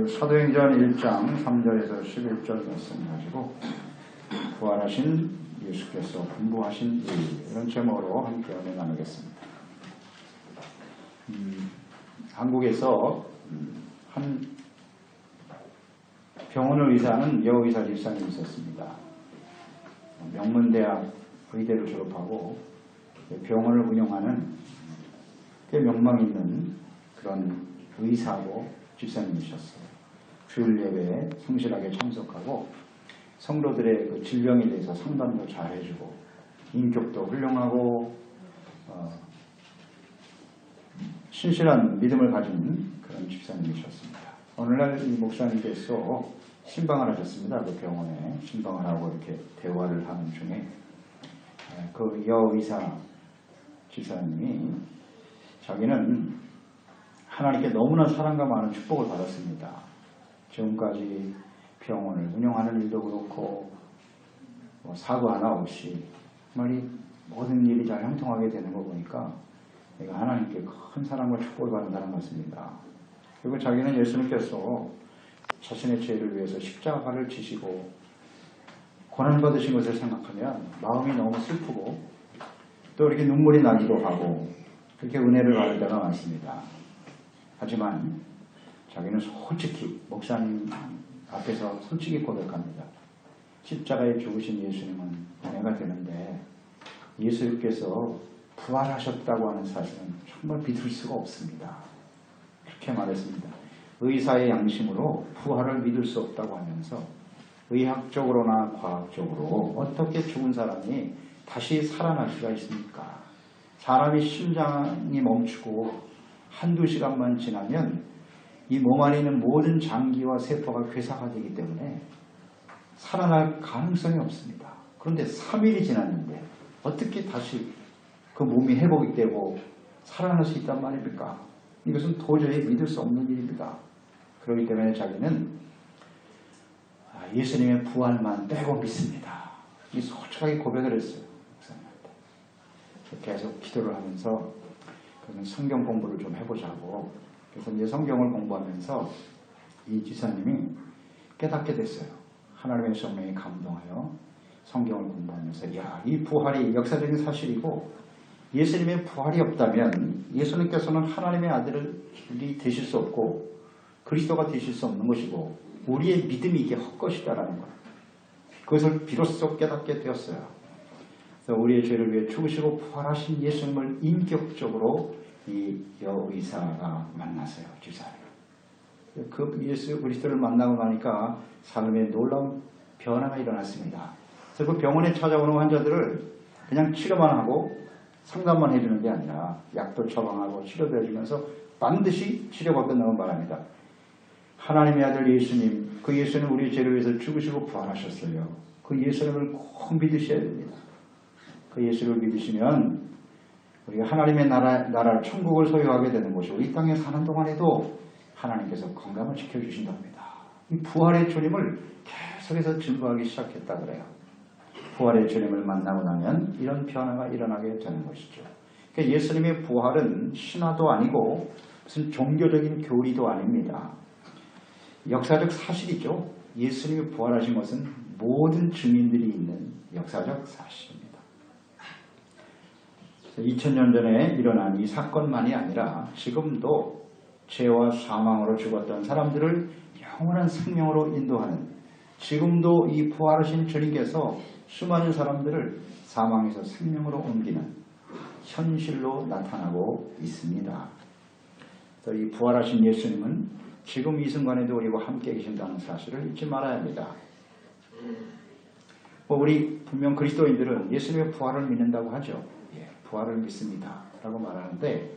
오늘 사도행전 1장 3절에서 11절 말씀 가지고 부활하신 예수께서 분부하신 일, 이런 제목으로 함께 은혜 나누겠습니다. 한국에서 한 병원을 의사하는 여의사 집사님이 있었습니다. 명문대학 의대를 졸업하고 병원을 운영하는 꽤 명망 있는 그런 의사고 집사님이셨어요. 주일 예배에 성실하게 참석하고 성도들의 그 질병에 대해서 상담도 잘 해주고 인격도 훌륭하고 신실한 믿음을 가진 그런 집사님이셨습니다. 오늘날 이 목사님께서 신방을 하셨습니다. 그 병원에 신방을 하고 이렇게 대화를 하는 중에 그 여의사 집사님이 자기는 하나님께 너무나 사랑과 많은 축복을 받았습니다. 지금까지 병원을 운영하는 일도 그렇고 사고 하나 없이 정말 모든 일이 잘 형통하게 되는 거 보니까 내가 하나님께 큰 사랑과 축복을 받는 사람 같습니다. 그리고 자기는 예수님께서 자신의 죄를 위해서 십자가를 지시고 고난받으신 것을 생각하면 마음이 너무 슬프고 또 이렇게 눈물이 나기도 하고 그렇게 은혜를 받을 때가 많습니다. 하지만 자기는 솔직히 목사님 앞에서 솔직히 고백합니다. 십자가에 죽으신 예수님은 은혜가 되는데 예수님께서 부활하셨다고 하는 사실은 정말 믿을 수가 없습니다. 그렇게 말했습니다. 의사의 양심으로 부활을 믿을 수 없다고 하면서 의학적으로나 과학적으로 어떻게 죽은 사람이 다시 살아날 수가 있습니까? 사람이 심장이 멈추고 한두 시간만 지나면 이 몸 안에 있는 모든 장기와 세포가 괴사가 되기 때문에 살아날 가능성이 없습니다. 그런데 3일이 지났는데 어떻게 다시 그 몸이 회복이 되고 살아날 수 있단 말입니까? 이것은 도저히 믿을 수 없는 일입니다. 그렇기 때문에 자기는 예수님의 부활만 빼고 믿습니다. 이 솔직하게 고백을 했어요. 목사님한테. 계속 기도를 하면서 그러면 성경 공부를 좀 해보자고. 그래서 이제 성경을 공부하면서 이 지사님이 깨닫게 됐어요. 하나님의 성령에 감동하여 성경을 공부하면서 이 부활이 역사적인 사실이고 예수님의 부활이 없다면 예수님께서는 하나님의 아들이 되실 수 없고 그리스도가 되실 수 없는 것이고 우리의 믿음이 이게 헛것이다라는 것. 그것을 비로소 깨닫게 되었어요. 그래서 우리의 죄를 위해 죽으시고 부활하신 예수님을 인격적으로 이 여의사가 만났어요. 집사님. 그 예수 그리스도를 만나고 나니까 삶에 놀라운 변화가 일어났습니다. 그래서 그 병원에 찾아오는 환자들을 그냥 치료만 하고 상담만 해주는 게 아니라 약도 처방하고 치료도 해주면서 반드시 치료가 끝나면 말합니다. 하나님의 아들 예수님, 그 예수님 우리 죄를 위해서 죽으시고 부활하셨어요. 그 예수님을 꼭 믿으셔야 됩니다. 그 예수를 믿으시면 우리가 하나님의 나라를 천국을 소유하게 되는 것이고 이 땅에 사는 동안에도 하나님께서 건강을 지켜주신답니다. 이 부활의 주님을 계속해서 증거하기 시작했다 그래요. 부활의 주님을 만나고 나면 이런 변화가 일어나게 되는 것이죠. 그러니까 예수님의 부활은 신화도 아니고 무슨 종교적인 교리도 아닙니다. 역사적 사실이죠. 예수님이 부활하신 것은 모든 증인들이 있는 역사적 사실입니다. 2000년 전에 일어난 이 사건만이 아니라 지금도 죄와 사망으로 죽었던 사람들을 영원한 생명으로 인도하는 지금도 이 부활하신 주님께서 수많은 사람들을 사망에서 생명으로 옮기는 현실로 나타나고 있습니다. 그래서 이 부활하신 예수님은 지금 이 순간에도 우리와 함께 계신다는 사실을 잊지 말아야 합니다. 우리 분명 그리스도인들은 예수님의 부활을 믿는다고 하죠. 부활을 믿습니다. 라고 말하는데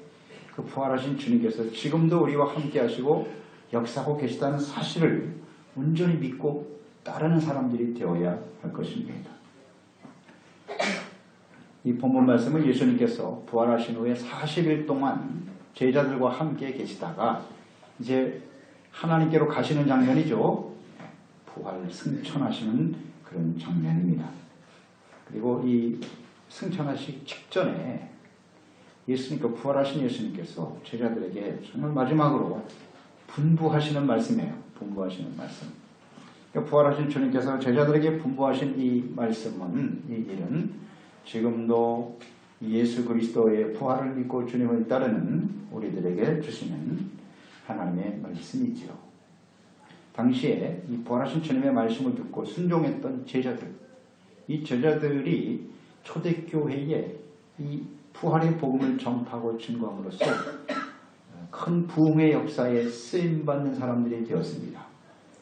그 부활하신 주님께서 지금도 우리와 함께 하시고 역사하고 계시다는 사실을 온전히 믿고 따르는 사람들이 되어야 할 것입니다. 이 본문 말씀은 예수님께서 부활하신 후에 40일 동안 제자들과 함께 계시다가 이제 하나님께로 가시는 장면이죠. 부활 승천하시는 그런 장면입니다. 그리고 이 승천하시기 직전에 예수님께 부활하신 예수님께서 제자들에게 정말 마지막으로 분부하시는 말씀이에요. 분부하시는 말씀. 그러니까 부활하신 주님께서 제자들에게 분부하신 이 말씀은, 이 일은 지금도 예수 그리스도의 부활을 믿고 주님을 따르는 우리들에게 주시는 하나님의 말씀이지요. 당시에 이 부활하신 주님의 말씀을 듣고 순종했던 제자들, 이 제자들이 초대교회에 이 부활의 복음을 전파하고 증거함으로써 큰 부흥의 역사에 쓰임받는 사람들이 되었습니다.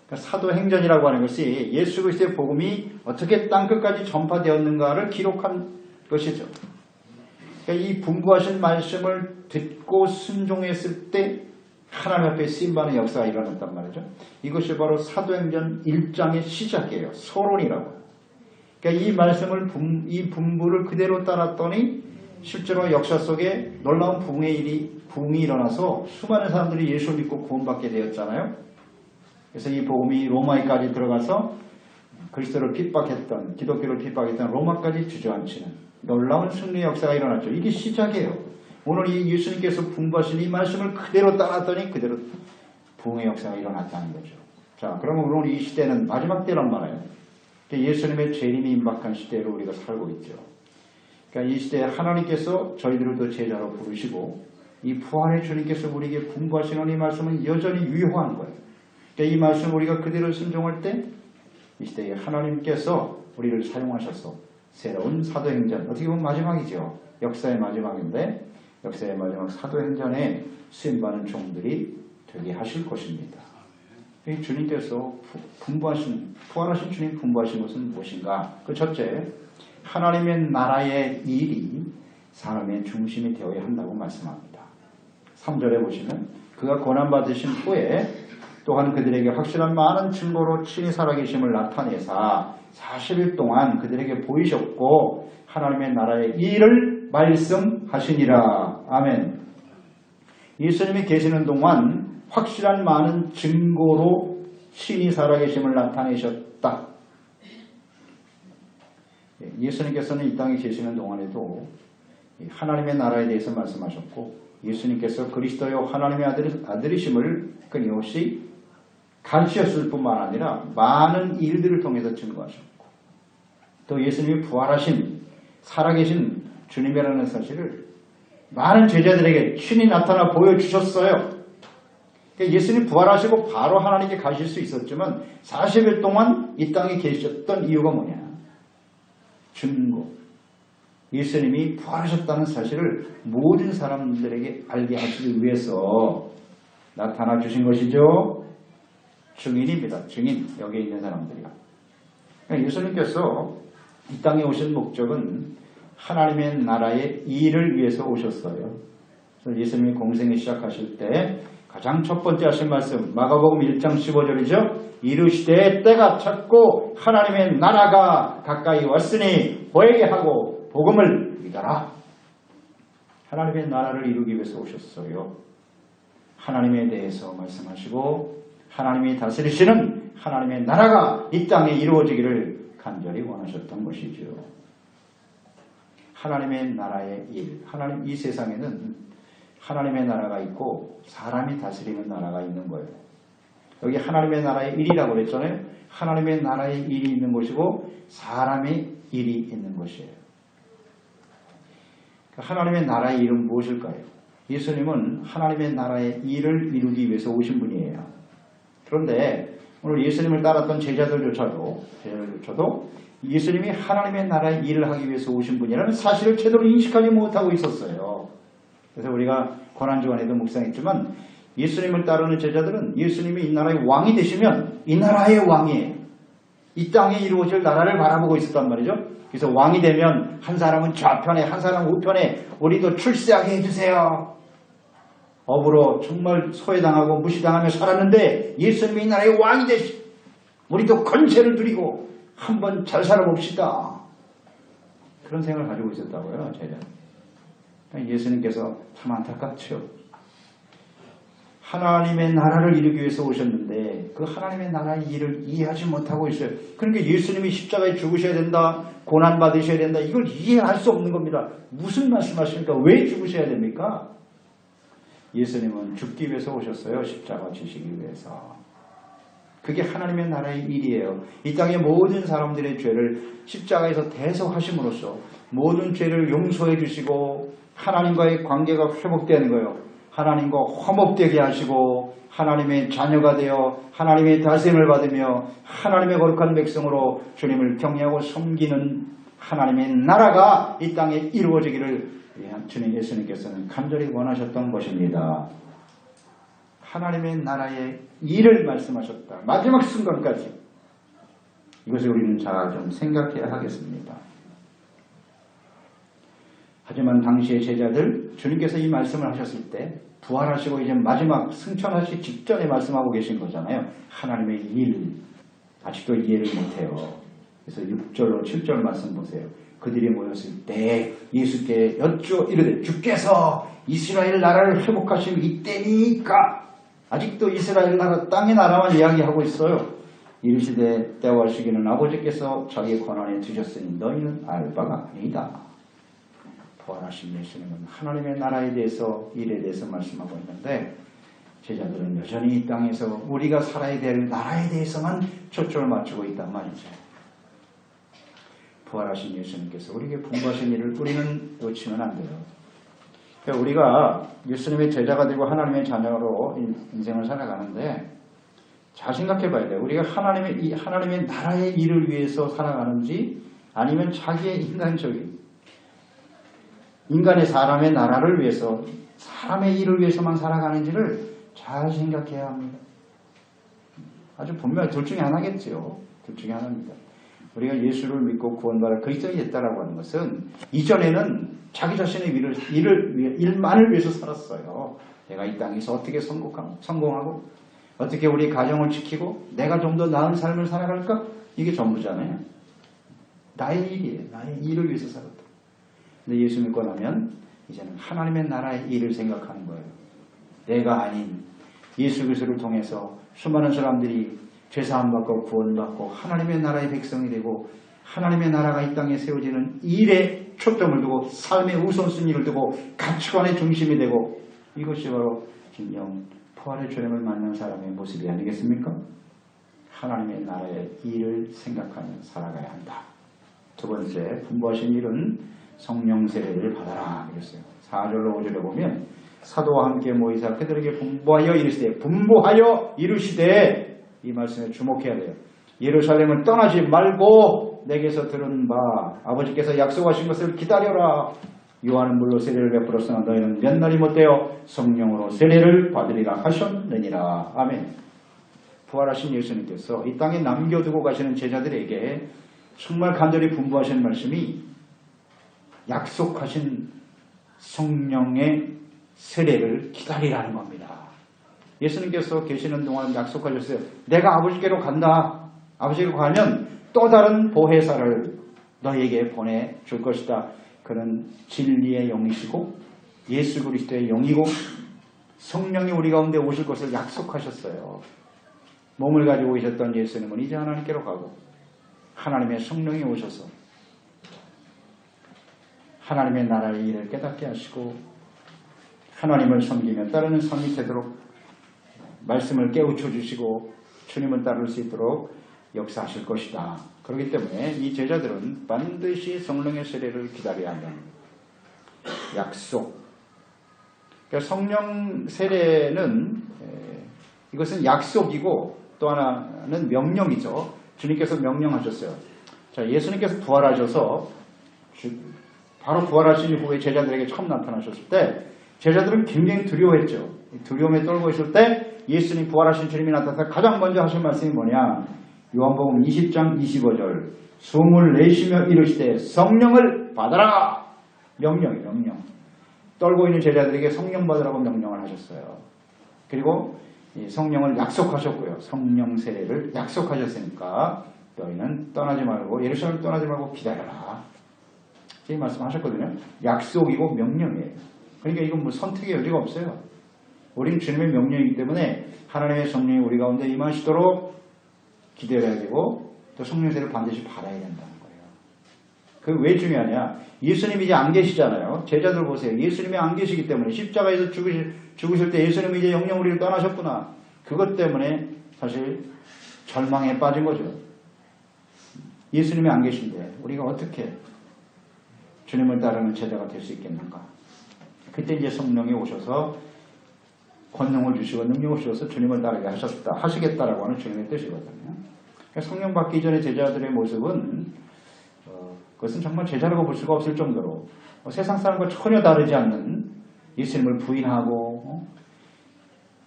그러니까 사도행전이라고 하는 것이 예수 그리스도의 복음이 어떻게 땅끝까지 전파되었는가를 기록한 것이죠. 그러니까 이 분부하신 말씀을 듣고 순종했을 때 하나님 앞에 쓰임받는 역사가 일어났단 말이죠. 이것이 바로 사도행전 1장의 시작이에요. 서론이라고. 그러니까 이 말씀을 이 분부를 그대로 따랐더니 실제로 역사 속에 놀라운 부흥이 일어나서 수많은 사람들이 예수를 믿고 구원받게 되었잖아요. 그래서 이 복음이 로마에까지 들어가서 그리스도를 핍박했던, 기독교를 핍박했던 로마까지 주저앉히는 놀라운 승리의 역사가 일어났죠. 이게 시작이에요. 오늘 이 예수님께서 분부하신 이 말씀을 그대로 따랐더니 그대로 부흥의 역사가 일어났다는 거죠. 자, 그러면 오늘 이 시대는 마지막 때란 말이에요. 예수님의 재림이 임박한 시대로 우리가 살고 있죠. 그러니까 이 시대에 하나님께서 저희들을 제자로 부르시고 이 부활의 주님께서 우리에게 분부하시는 이 말씀은 여전히 유효한 거예요. 그러니까 이 말씀을 우리가 그대로 순종할 때 이 시대에 하나님께서 우리를 사용하셔서 새로운 사도행전, 어떻게 보면 마지막이죠. 역사의 마지막인데 역사의 마지막 사도행전에 쓰임받는 종들이 되게 하실 것입니다. 주님께서 부활하신 주님 분부하신 것은 무엇인가? 그 첫째, 하나님의 나라의 일이 사람의 중심이 되어야 한다고 말씀합니다. 3절에 보시면 그가 고난받으신 후에 또한 그들에게 확실한 많은 증거로 친히 살아계심을 나타내사 40일 동안 그들에게 보이셨고 하나님의 나라의 일을 말씀하시니라. 아멘. 예수님이 계시는 동안 확실한 많은 증거로 친히 살아계심을 나타내셨다. 예수님께서는 이 땅에 계시는 동안에도 하나님의 나라에 대해서 말씀하셨고 예수님께서 그리스도요 하나님의 아들이심을 끊임없이 가르치셨을 뿐만 아니라 많은 일들을 통해서 증거하셨고 또 예수님이 부활하신 살아계신 주님이라는 사실을 많은 제자들에게 친히 나타나 보여주셨어요. 예수님 부활하시고 바로 하나님께 가실 수 있었지만 40일 동안 이 땅에 계셨던 이유가 뭐냐? 증거. 예수님이 부활하셨다는 사실을 모든 사람들에게 알게 하시기 위해서 나타나 주신 것이죠. 증인입니다. 증인. 여기에 있는 사람들이요. 예수님께서 이 땅에 오신 목적은 하나님의 나라의 일을 위해서 오셨어요. 그래서 예수님이 공생을 시작하실 때 가장 첫 번째 하신 말씀 마가복음 1장 15절이죠. 이르시되 때가 찼고 하나님의 나라가 가까이 왔으니 회개하고 복음을 믿어라. 하나님의 나라를 이루기 위해서 오셨어요. 하나님에 대해서 말씀하시고 하나님이 다스리시는 하나님의 나라가 이 땅에 이루어지기를 간절히 원하셨던 것이죠. 하나님의 나라의 일, 이 세상에는 하나님의 나라가 있고 사람이 다스리는 나라가 있는 거예요. 여기 하나님의 나라의 일이라고 그랬잖아요. 하나님의 나라의 일이 있는 것이고 사람의 일이 있는 것이에요. 하나님의 나라의 일은 무엇일까요? 예수님은 하나님의 나라의 일을 이루기 위해서 오신 분이에요. 그런데 오늘 예수님을 따랐던 제자들조차도 예수님이 하나님의 나라의 일을 하기 위해서 오신 분이라는 사실을 제대로 인식하지 못하고 있었어요. 그래서 우리가 고난주간에도 묵상했지만 예수님을 따르는 제자들은 예수님이 이 나라의 왕이 되시면 이 나라의 왕이에요. 이 땅에 이루어질 나라를 바라보고 있었단 말이죠. 그래서 왕이 되면 한 사람은 좌편에 한 사람은 우편에 우리도 출세하게 해주세요. 업으로 정말 소외당하고 무시당하며 살았는데 예수님이 이 나라의 왕이 되시 우리도 권세를 누리고 한번 잘 살아봅시다. 그런 생각을 가지고 있었다고요. 제자. 예수님께서 참 안타깝죠. 하나님의 나라를 이루기 위해서 오셨는데 그 하나님의 나라의 일을 이해하지 못하고 있어요. 그러니까 예수님이 십자가에 죽으셔야 된다. 고난받으셔야 된다. 이걸 이해할 수 없는 겁니다. 무슨 말씀하십니까? 왜 죽으셔야 됩니까? 예수님은 죽기 위해서 오셨어요. 십자가 지시기 위해서. 그게 하나님의 나라의 일이에요. 이 땅의 모든 사람들의 죄를 십자가에서 대속하심으로써 모든 죄를 용서해 주시고 하나님과의 관계가 회복되는 거예요. 하나님과 화목되게 하시고 하나님의 자녀가 되어 하나님의 다스림을 받으며 하나님의 거룩한 백성으로 주님을 경외하고 섬기는 하나님의 나라가 이 땅에 이루어지기를 주님 예수님께서는 간절히 원하셨던 것입니다. 하나님의 나라의 일을 말씀하셨다. 마지막 순간까지. 이것을 우리는 잘 좀 생각해야 하겠습니다. 하지만 당시의 제자들, 주님께서 이 말씀을 하셨을 때 부활하시고 이제 마지막 승천하시기 직전에 말씀하고 계신 거잖아요. 하나님의 일. 아직도 이해를 못해요. 그래서 6절로 7절 말씀 보세요. 그들이 모였을 때 예수께 이르되 주께서 이스라엘 나라를 회복하시면 이때니까. 아직도 이스라엘 나라 땅의 나라만 이야기하고 있어요. 이르시되 때와 시기는 아버지께서 자기의 권한에 두셨으니 너희는 알 바가 아니다. 부활하신 예수님은 하나님의 나라에 대해서 일에 대해서 말씀하고 있는데 제자들은 여전히 이 땅에서 우리가 살아야 될 나라에 대해서만 초점을 맞추고 있단 말이죠. 부활하신 예수님께서 우리에게 분부하신 일을 우리는 놓치면 안 돼요. 그러니까 우리가 예수님의 제자가 되고 하나님의 자녀로 인생을 살아가는데 잘 생각해 봐야 돼요. 우리가 하나님의 나라의 일을 위해서 살아가는지 아니면 자기의 인간의 사람의 나라를 위해서 사람의 일을 위해서만 살아가는지를 잘 생각해야 합니다. 아주 분명히 둘 중에 하나겠죠. 둘 중에 하나입니다. 우리가 예수를 믿고 구원받아 그리스도인이 됐다라고 하는 것은 이전에는 자기 자신의 일만을 위해서 살았어요. 내가 이 땅에서 어떻게 성공하고 어떻게 우리 가정을 지키고 내가 좀 더 나은 삶을 살아갈까? 이게 전부잖아요. 나의 일이에요. 나의 일을 위해서 살았다. 근데 예수 믿고 나면 이제는 하나님의 나라의 일을 생각하는 거예요. 내가 아닌 예수 그리스도를 통해서 수많은 사람들이 죄사함 받고 구원받고 하나님의 나라의 백성이 되고 하나님의 나라가 이 땅에 세워지는 일에 초점을 두고 삶의 우선순위를 두고 가치관의 중심이 되고 이것이 바로 진정 부활의 주님을 만난 사람의 모습이 아니겠습니까? 하나님의 나라의 일을 생각하며 살아가야 한다. 두 번째 분부하신 일은 성령 세례를 받아라 그랬어요. 4절로 5절에 보면 사도와 함께 모이사 그들에게 분부하여 이르시되 이 말씀에 주목해야 돼요. 예루살렘을 떠나지 말고 내게서 들은 바 아버지께서 약속하신 것을 기다려라. 요한은 물로 세례를 베풀었으나 너희는 몇 날이 못되어 성령으로 세례를 받으리라 하셨느니라. 아멘. 부활하신 예수님께서 이 땅에 남겨두고 가시는 제자들에게 정말 간절히 분부하신 말씀이 약속하신 성령의 세례를 기다리라는 겁니다. 예수님께서 계시는 동안 약속하셨어요. 내가 아버지께로 간다. 아버지께로 가면 또 다른 보혜사를 너희에게 보내줄 것이다. 그는 진리의 영이시고 예수 그리스도의 영이고 성령이 우리 가운데 오실 것을 약속하셨어요. 몸을 가지고 계셨던 예수님은 이제 하나님께로 가고 하나님의 성령이 오셔서 하나님의 나라의 일을 깨닫게 하시고 하나님을 섬기며 따르는 삶이 되도록 말씀을 깨우쳐 주시고 주님을 따를 수 있도록 역사하실 것이다. 그렇기 때문에 이 제자들은 반드시 성령의 세례를 기다려야 한다는 약속. 그러니까 성령 세례는 이것은 약속이고 또 하나는 명령이죠. 주님께서 명령하셨어요. 자, 예수님께서 부활하셔서 바로 부활하신 후에 제자들에게 처음 나타나셨을 때 제자들은 굉장히 두려워했죠. 두려움에 떨고 있을 때 예수님 부활하신 주님이 나타나서 가장 먼저 하신 말씀이 뭐냐? 요한복음 20장 25절 숨을 내쉬며 이르시되 성령을 받아라. 명령이에요. 명령. 떨고 있는 제자들에게 성령 받으라고 명령을 하셨어요. 그리고 성령을 약속하셨고요. 성령 세례를 약속하셨으니까 너희는 떠나지 말고 예루살렘 떠나지 말고 기다려라. 이 말씀하셨거든요. 약속이고 명령이에요. 그러니까 이건 뭐 선택의 여지가 없어요. 우리는 주님의 명령이기 때문에 하나님의 성령이 우리 가운데 임하시도록 기다려야 되고 또 성령 세례를 반드시 받아야 된다는 거예요. 그게 왜 중요하냐? 예수님이 이제 안 계시잖아요. 제자들 보세요. 예수님이 안 계시기 때문에 십자가에서 죽으실 때 예수님이 이제 영영 우리를 떠나셨구나. 그것 때문에 사실 절망에 빠진 거죠. 예수님이 안 계신데 우리가 어떻게 주님을 따르는 제자가 될 수 있겠는가? 그때 이제 성령이 오셔서 권능을 주시고 능력을 주셔서 주님을 따르게 하시겠다라고 하는 주님의 뜻이거든요. 그러니까 성령 받기 전에 제자들의 모습은 그것은 정말 제자라고 볼 수가 없을 정도로 세상 사람과 전혀 다르지 않는 예수님을 부인하고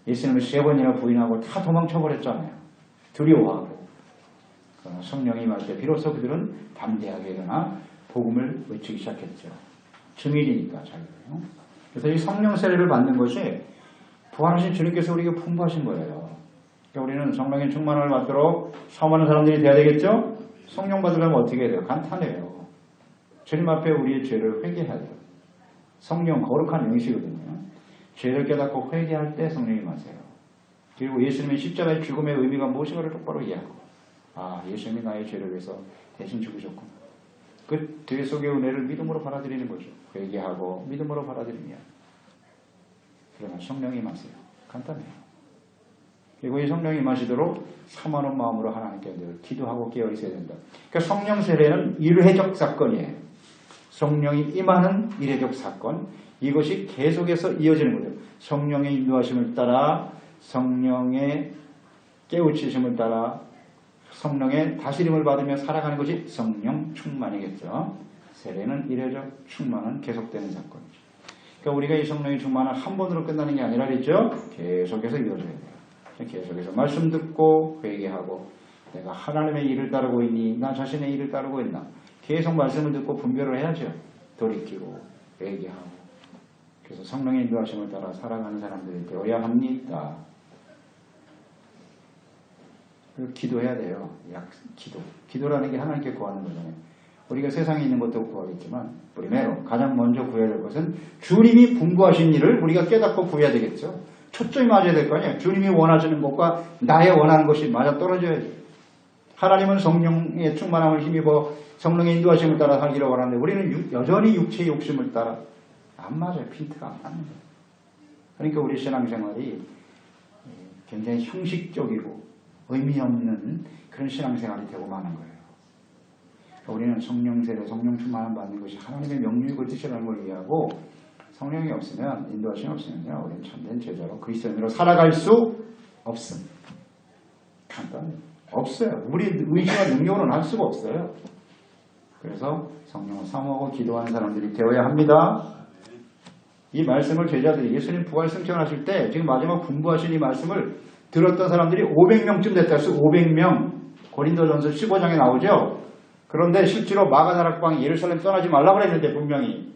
예수님을 3번이나 부인하고 다 도망쳐버렸잖아요. 두려워하고. 성령이 임할 때 비로소 그들은 담대하게 일어나 복음을 외치기 시작했죠. 증인이니까 자기가요. 그래서 이 성령 세례를 받는 것이 부활하신 주님께서 우리에게 풍부하신 거예요. 그러니까 우리는 성령의 충만함을 받도록 사모하는 사람들이 돼야 되겠죠? 성령 받으려면 어떻게 해야 돼요? 간단해요. 주님 앞에 우리의 죄를 회개해야 돼요. 성령 거룩한 영이시거든요. 죄를 깨닫고 회개할 때 성령이 임하세요. 그리고 예수님의 십자가의 죽음의 의미가 무엇인가를 똑바로 이해하고 예수님이 나의 죄를 위해서 대신 죽으셨구나. 그 죄 속의 은혜를 믿음으로 받아들이는 거죠. 회개하고 믿음으로 받아들이면 그러면 성령이 임하세요. 간단해요. 그리고 이 성령이 임하시도록 사모하는 마음으로 하나님께 늘 기도하고 깨어 있어야 된다. 그러니까 성령 세례는 일회적 사건이에요. 성령이 임하는 일회적 사건. 이것이 계속해서 이어지는 거죠. 성령의 인도하심을 따라 성령의 깨우치심을 따라 성령의 다스림을 받으며 살아가는 것이 성령 충만이겠죠. 세례는 일회적, 충만은 계속되는 사건이죠. 그러니까 우리가 이 성령의 충만은 한 번으로 끝나는 게 아니라 그랬죠. 계속해서 이어져야 돼요. 계속해서 말씀 듣고 회개하고 내가 하나님의 일을 따르고 있니? 나 자신의 일을 따르고 있나? 계속 말씀을 듣고 분별을 해야죠. 돌이키고 회개하고. 그래서 성령의 인도하심을 따라 살아가는 사람들이 되어야 합니다. 그리고 기도해야 돼요. 기도라는 게 하나님께 구하는 거잖아요. 우리가 세상에 있는 것도 구하겠지만 프리메로 가장 먼저 구해야 될 것은 주님이 분부하신 일을 우리가 깨닫고 구해야 되겠죠. 초점이 맞아야 될 거 아니에요. 주님이 원하시는 것과 나의 원하는 것이 맞아 떨어져야지. 하나님은 성령의 충만함을 힘입어 성령의 인도하심을 따라 살기를 원하는데 우리는 여전히 육체의 욕심을 따라 안 맞아요. 핀트가 안 맞는 거예요. 그러니까 우리 신앙생활이 굉장히 형식적이고 의미 없는 그런 신앙생활이 되고 마는 거예요. 우리는 성령 세례, 성령 충만함 받는 것이 하나님의 명령이고 뜻이라는 걸 이해하고 성령이 없으면, 인도하심이 없으면요, 우리는 참된 제자로 그리스도인으로 살아갈 수 없음. 간단해요. 없어요. 우리 의지와 능력으로는 할 수가 없어요. 그래서 성령을 사모하고 기도하는 사람들이 되어야 합니다. 이 말씀을 제자들이 예수님 부활 승천하실 때 지금 마지막 분부하신 이 말씀을 들었던 사람들이 500명쯤 됐다 해서 500명. 고린도전서 15장에 나오죠. 그런데 실제로 마가다락방 예루살렘 떠나지 말라고 그랬는데 분명히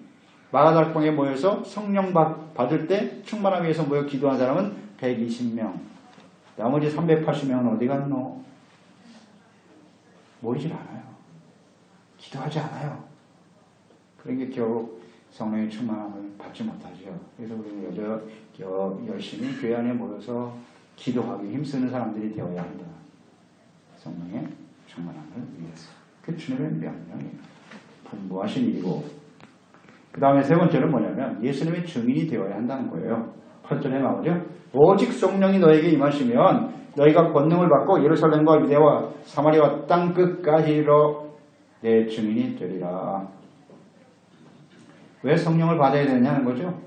마가다락방에 모여서 성령 받을 때 충만하기 위해서 모여 기도한 사람은 120명. 나머지 380명은 어디 갔노? 모이질 않아요. 기도하지 않아요. 그러니까 결국 성령의 충만함을 받지 못하죠. 그래서 우리는 열심히 교회 안에 모여서 기도하기 힘쓰는 사람들이 되어야 한다. 성령의 충만함을 위해서. 그 주님의 명령이에요. 분부하신 일이고. 그 다음에 세 번째는 뭐냐면 예수님의 증인이 되어야 한다는 거예요. 8절에 나오죠. 오직 성령이 너에게 임하시면 너희가 권능을 받고 예루살렘과 유대와 사마리아와 땅 끝까지 이르러 내 증인이 되리라. 왜 성령을 받아야 되느냐는 거죠.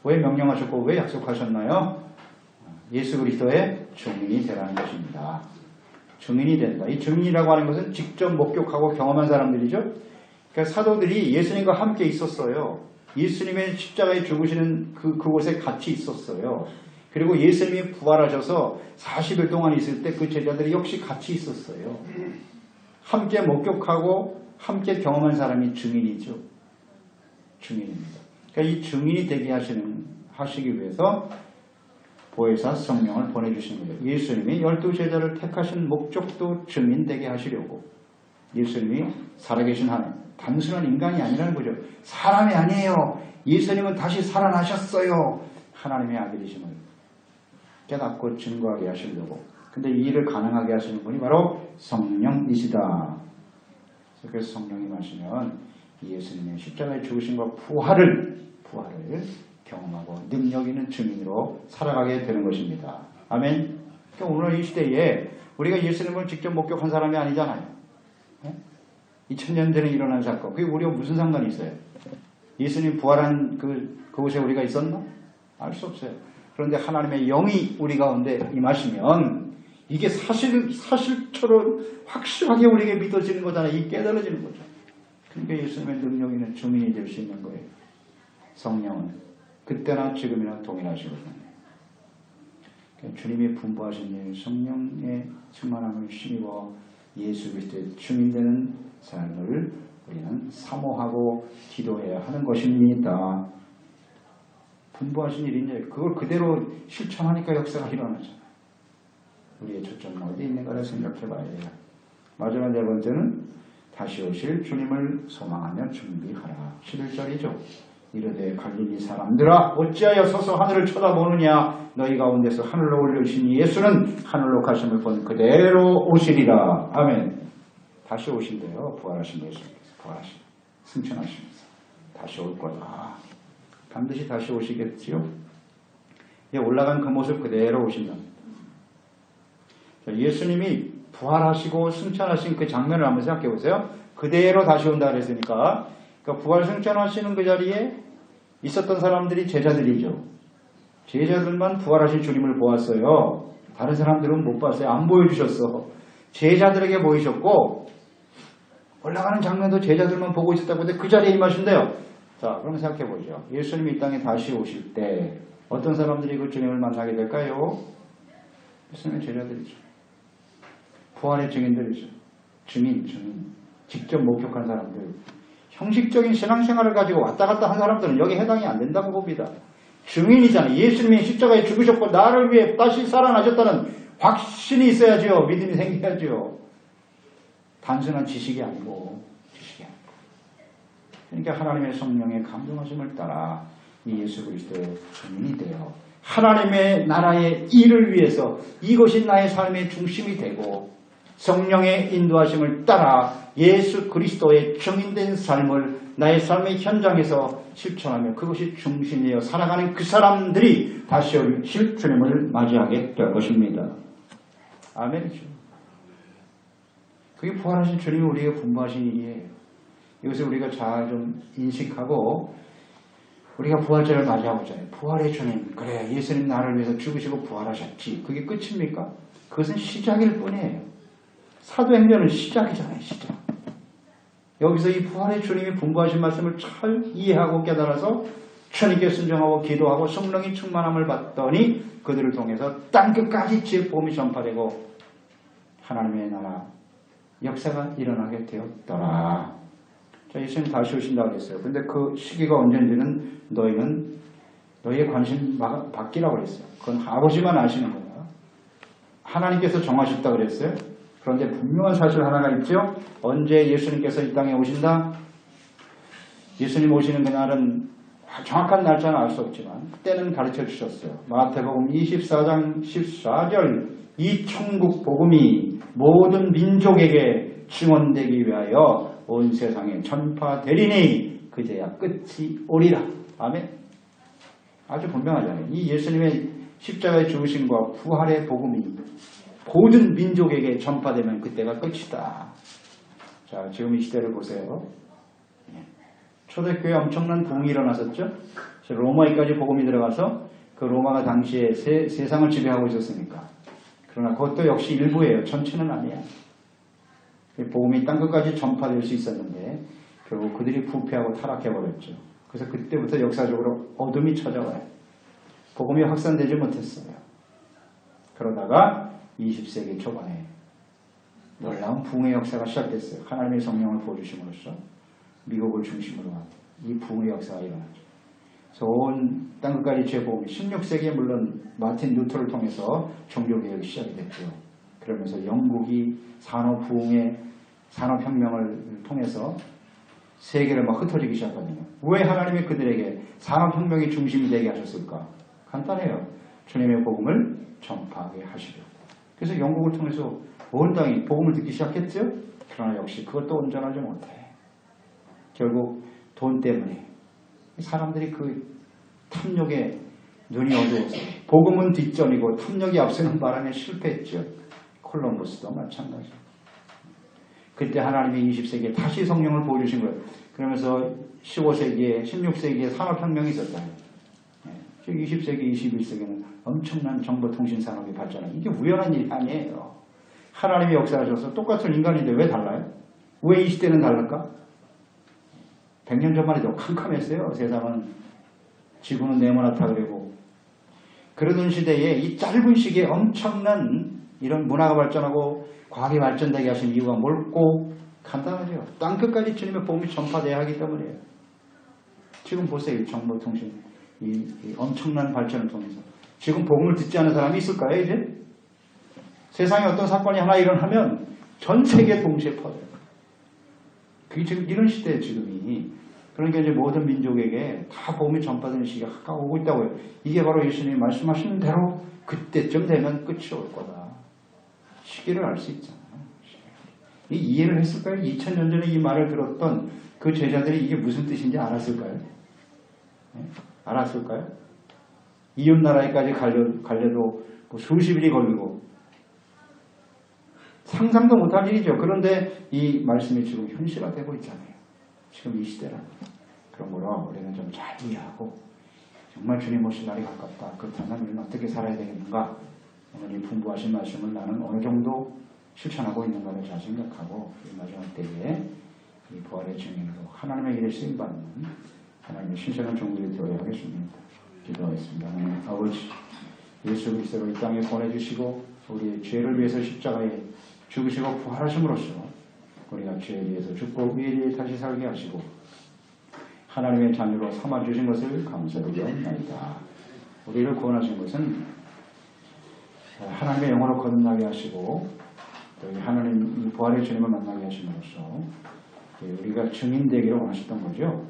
왜 명령하셨고 왜 약속하셨나요? 예수 그리스도의 증인이 되라는 것입니다. 증인이 된다. 이 증인이라고 하는 것은 직접 목격하고 경험한 사람들이죠. 그러니까 사도들이 예수님과 함께 있었어요. 예수님의 십자가에 죽으시는 그곳에 같이 있었어요. 그리고 예수님이 부활하셔서 40일 동안 있을 때 그 제자들이 역시 같이 있었어요. 함께 목격하고 함께 경험한 사람이 증인이죠. 증인입니다. 그러니까 이 증인이 되게 하시기 위해서 보혜사 성령을 보내주신 거예요. 예수님이 12제자를 택하신 목적도 증인되게 하시려고. 예수님이 살아계신 하나님, 단순한 인간이 아니라는 거죠. 사람이 아니에요. 예수님은 다시 살아나셨어요. 하나님의 아들이심을 깨닫고 증거하게 하시려고. 근데 이 일을 가능하게 하시는 분이 바로 성령이시다. 그래서 성령이 마시면 예수님의 십자가의 죽으심과 부활을 경험하고 능력 있는 증인으로 살아가게 되는 것입니다. 아멘. 그러니까 오늘 이 시대에 우리가 예수님을 직접 목격한 사람이 아니잖아요. 2000년 전에 일어난 사건. 그게 우리가 무슨 상관이 있어요? 예수님 부활한 그곳에 우리가 있었나? 알 수 없어요. 그런데 하나님의 영이 우리 가운데 임하시면 이게 사실처럼 확실하게 우리에게 믿어지는 거잖아요. 이 깨달아지는 거죠. 그러니까 예수님의 능력 있는 증인이 될 수 있는 거예요. 성령은 그때나 지금이나 동일하시거든요. 주님이 분부하신 일, 성령의 충만함을 힘입어 예수 그리스도의 증인되는 삶을 우리는 사모하고 기도해야 하는 것입니다. 분부하신 일이냐, 그걸 그대로 실천하니까 역사가 일어나잖아요. 우리의 초점은 어디 있는가를 생각해 봐야 돼요. 마지막 네 번째는 다시 오실 주님을 소망하며 준비하라. 11절이죠. 이르되 갈릴리 사람들아 어찌하여 서서 하늘을 쳐다보느냐. 너희 가운데서 하늘로 올려주신 예수는 하늘로 가심을 본 그대로 오시리라. 아멘. 다시 오신대요. 부활하신 예수님께서. 부활하신 승천하시면서 다시 올 거다. 반드시 다시 오시겠지요. 올라간 그 모습 그대로 오신답니다. 예수님이 부활하시고 승천하신 그 장면을 한번 생각해 보세요. 그대로 다시 온다 그랬으니까 그러니까 부활 승천하시는 그 자리에 있었던 사람들이 제자들이죠. 제자들만 부활하신 주님을 보았어요. 다른 사람들은 못 봤어요. 안 보여주셨어. 제자들에게 보이셨고 올라가는 장면도 제자들만 보고 있었다고 하는데 그 자리에 임하신대요. 자, 그럼 생각해 보죠. 예수님이 이 땅에 다시 오실 때 어떤 사람들이 그 주님을 만나게 될까요? 예수님의 제자들이죠. 부활의 증인들이죠. 증인. 직접 목격한 사람들. 형식적인 신앙생활을 가지고 왔다 갔다 한 사람들은 여기 해당이 안 된다고 봅니다. 증인이잖아요. 예수님이 십자가에 죽으셨고 나를 위해 다시 살아나셨다는 확신이 있어야죠. 믿음이 생겨야죠. 단순한 지식이 아니고. 그러니까 하나님의 성령의 감동하심을 따라 이 예수 그리스도의 증인이 되어 하나님의 나라의 일을 위해서 이것이 나의 삶의 중심이 되고 성령의 인도하심을 따라 예수 그리스도의 증인된 삶을 나의 삶의 현장에서 실천하며 그것이 중심이어 살아가는 그 사람들이 다시 오실 주님을 맞이하게 될 것입니다. 아멘이죠. 그게 부활하신 주님이 우리에게 분부하신 일이에요. 이것을 우리가 잘 좀 인식하고 우리가 부활절을 맞이하고 있잖아요. 부활의 주님. 그래, 예수님 나를 위해서 죽으시고 부활하셨지. 그게 끝입니까? 그것은 시작일 뿐이에요. 사도행전은 시작이잖아요. 시작. 여기서 이 부활의 주님이 분부하신 말씀을 잘 이해하고 깨달아서 주님께 순종하고 기도하고 성령이 충만함을 받더니 그들을 통해서 땅끝까지 지혜 복음이 전파되고 하나님의 나라 역사가 일어나게 되었더라. 자, 예수님 다시 오신다고 했어요. 근데 그 시기가 언제인지는 너희의 관심 받기라고 그랬어요. 그건 아버지만 아시는 거예요. 하나님께서 정하셨다고 그랬어요. 그런데 분명한 사실 하나가 있죠. 언제 예수님께서 이 땅에 오신다? 예수님 오시는 그날은 정확한 날짜는 알 수 없지만 그때는 가르쳐 주셨어요. 마태복음 24장 14절 이 천국 복음이 모든 민족에게 증언되기 위하여 온 세상에 전파되리니 그제야 끝이 오리라. 아멘. 아주 분명하잖아요. 이 예수님의 십자가의 죽으심과 부활의 복음이 모든 민족에게 전파되면 그때가 끝이다. 자, 지금 이 시대를 보세요. 초대교회에 엄청난 부흥이 일어났었죠. 로마에까지 복음이 들어가서 그 로마가 당시에 세상을 지배하고 있었으니까. 그러나 그것도 역시 일부예요. 전체는 아니야. 복음이 땅끝까지 전파될 수 있었는데 결국 그들이 부패하고 타락해버렸죠. 그래서 그때부터 역사적으로 어둠이 찾아와요. 복음이 확산되지 못했어요. 그러다가 20세기 초반에 놀라운 부흥의 역사가 시작됐어요. 하나님의 성령을 부어주심으로써 미국을 중심으로 이 부흥의 역사가 일어나죠. 그래서 온 땅끝까지 재복음이 16세기에 물론 마틴 루터를 통해서 종교개혁이 시작이 됐죠. 그러면서 영국이 산업혁명을 통해서 세계를 막 흩어지기 시작하거든요. 왜 하나님이 그들에게 산업혁명이 중심이 되게 하셨을까? 간단해요. 주님의 복음을 전파하게 하시려고. 그래서 영국을 통해서 온 땅이 복음을 듣기 시작했죠. 그러나 역시 그것도 온전하지 못해. 결국 돈 때문에 사람들이 그 탐욕에 눈이 어두워서 복음은 뒷전이고 탐욕이 앞서는 바람에 실패했죠. 콜럼버스도 마찬가지. 그때 하나님이 20세기에 다시 성령을 보여주신 거예요. 그러면서 15세기에 16세기에 산업혁명이 있었다. 20세기 21세기는 엄청난 정보통신산업이 발전한 이게 우연한 일이 아니에요. 하나님이 역사하셔서 똑같은 인간인데 왜 달라요? 왜 이 시대는 다를까? 100년 전만 해도 캄캄했어요. 세상은. 지구는 네모나다 그리고 그러던 시대에 이 짧은 시기에 엄청난 이런 문화가 발전하고 과학이 발전되게 하신 이유가 뭘고 간단하죠. 땅끝까지 주님의 복음이 전파돼야 하기 때문이에요. 지금 보세요. 정보통신 이 엄청난 발전을 통해서 지금 복음을 듣지 않는 사람이 있을까요? 이제? 세상에 어떤 사건이 하나 일어나면 전 세계에 동시에 퍼져요. 그게 지금 이런 시대에 지금이 그러니까 이제 모든 민족에게 다 복음이 전파되는 시기가 가까워 오고 있다고요. 이게 바로 예수님이 말씀하시는 대로 그때쯤 되면 끝이 올 거다. 시기를 알 수 있잖아요. 이해를 했을까요? 2000년 전에 이 말을 들었던 그 제자들이 이게 무슨 뜻인지 알았을까요? 네? 알았을까요? 이웃 나라에까지 갈려도 뭐 수십일이 걸리고 상상도 못할 일이죠. 그런데 이 말씀이 지금 현실화되고 있잖아요. 지금 이 시대라는 그러므로 우리는 좀 잘 이해하고 정말 주님 오실 날이 가깝다. 그렇다면 우리는 어떻게 살아야 되겠는가? 오늘 이 풍부하신 말씀을 나는 어느 정도 실천하고 있는가를 잘 생각하고 이 마지막 때에 이 부활의 증인으로 하나님의 일에 쓰임받는 하나님의 신실한 종들이 되어야 하겠습니다. 기도하겠습니다. 하나님 아버지 예수 그리스도를 이 땅에 보내주시고 우리의 죄를 위해서 십자가에 죽으시고 부활하심으로써 우리가 죄에 대해서 죽고 의에 대해 다시 살게 하시고 하나님의 자녀로 삼아주신 것을 감사드리옵나이다. 우리를 구원하신 것은 하나님의 영혼을 거듭나게 하시고 또 하나님 부활의 주님을 만나게 하심으로써 우리가 증인되기를 원하셨던 거죠.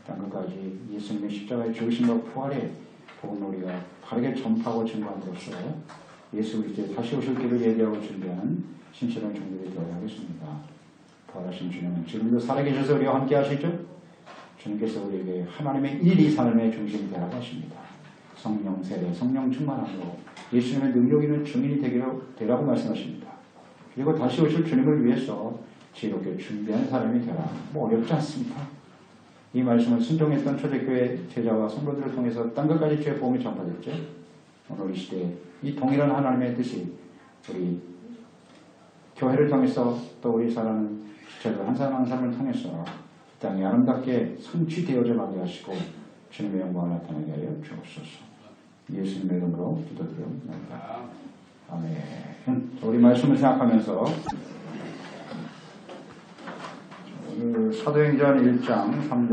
땅끝까지 예수님의 십자가의 죽으심과 부활의 복음을 우리가 바르게 전파하고 증거함으로써 예수 그리스도의 다시 오실 길을 예비하고 준비하는 신실한 종들이 되어야 하겠습니다. 부활하신 주님은 지금도 살아계셔서 우리와 함께 하시죠. 주님께서 우리에게 하나님의 일이 삶의 중심이 되라고 하십니다. 성령 세례, 성령 충만함으로 예수님의 능력 있는 증인이 되라고 말씀하십니다. 그리고 다시 오실 주님을 위해서 지혜롭게 준비한 사람이 되라. 뭐 어렵지 않습니다. 이 말씀을 순종했던 초대교회 제자와 성도들을 통해서 땅끝까지 주의 복음이 전파됐죠. 오늘 이 시대에 이 동일한 하나님의 뜻이 우리 교회를 통해서 또 우리 사랑하는 지체들 한 사람 한 사람을 통해서 이 땅에 아름답게 성취되어져 가게 하시고 주님의 영광을 나타나게 하여 주옵소서. 예수님의 이름으로 기도드립니다. 아멘. 우리 말씀을 생각하면서 오늘 사도행전 1장 3절